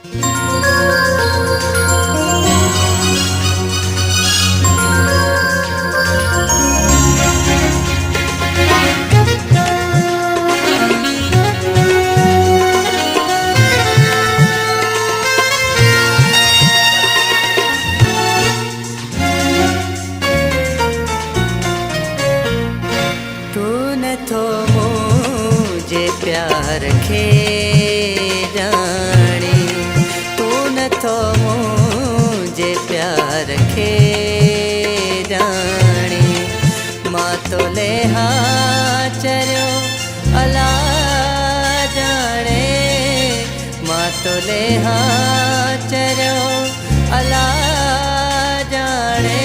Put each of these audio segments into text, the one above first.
तूने तो मुझे प्यार खे जाने, तूने तो मुझे प्यार खे जाने। माँ तो ले चरो अला जाने, माँ तो ले चरो अला जाने।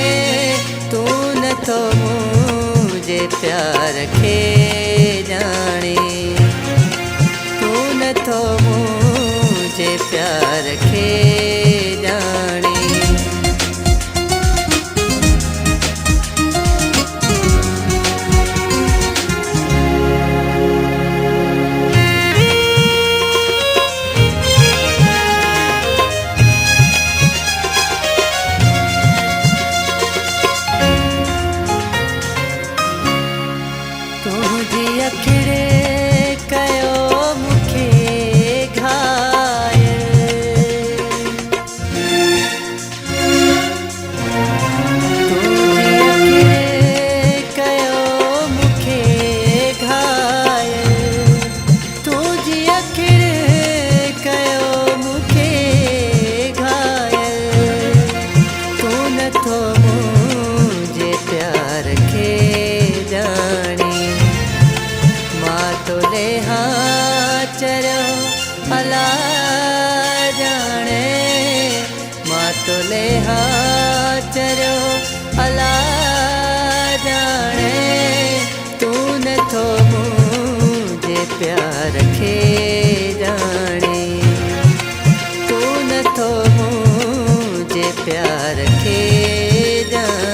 तूने तो मुझे प्यार खे जाने, तूने तो मुझे प्यार खे जाने। तुझी अखिड़े कयो मुखे घायल, तुझी अखिड़े कयो मुखे घायल, तुझी अखिड़े कयो मुखे घायल। तूने तो मुझे प्यार खे जाने, माँ तो ले चरो अला जाने, माँ तो ले चरो अला जाने। तूने तो मुझे प्यार खे जाने, तूने तो मुझे प्यार खे जाने।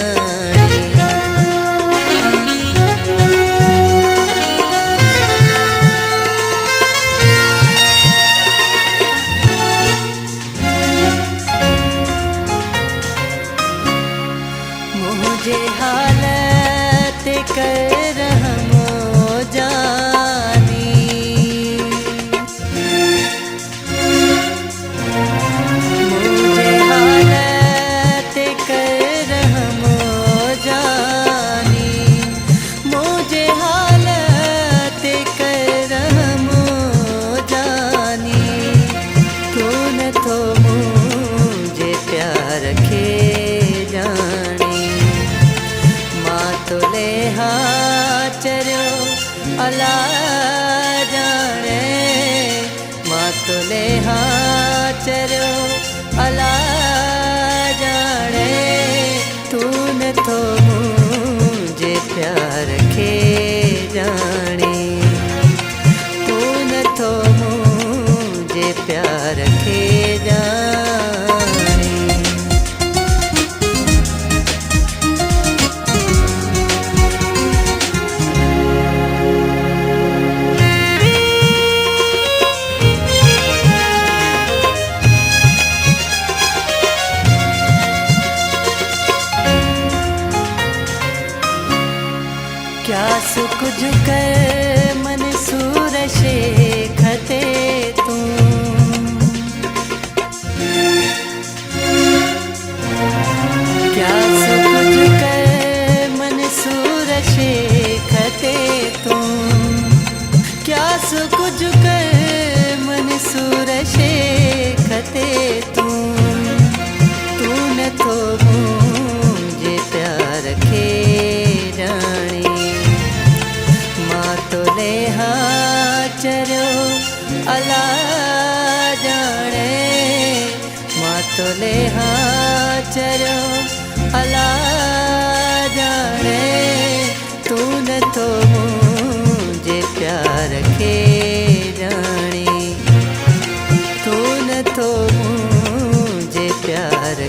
मुझे हालत कर हम जानी, मुझे हालत कर हम जानी, मुझे हालत कर हम जानी। तूने तो मुझे प्यार खे जाने, तो ले चरो अला जाने, माँ तो ले चरो अला जाने। तूने तो मुझे प्यार खे जाने, तूने तो मुझे प्यार खे जाने। क्या कुछ कर मंसूर शेखते तू, क्या कुछ कर मंसूर शेखते तू, क्या कुछ कर मंसूर शेखते तू। तूने तो मुझे प्यार खे जाने, माँ तो ले चरो अला जाने, माँ तो ले चरो अला जाने। तूने तो मुझे प्यार खे जाने, तूने तो मुझे प्यार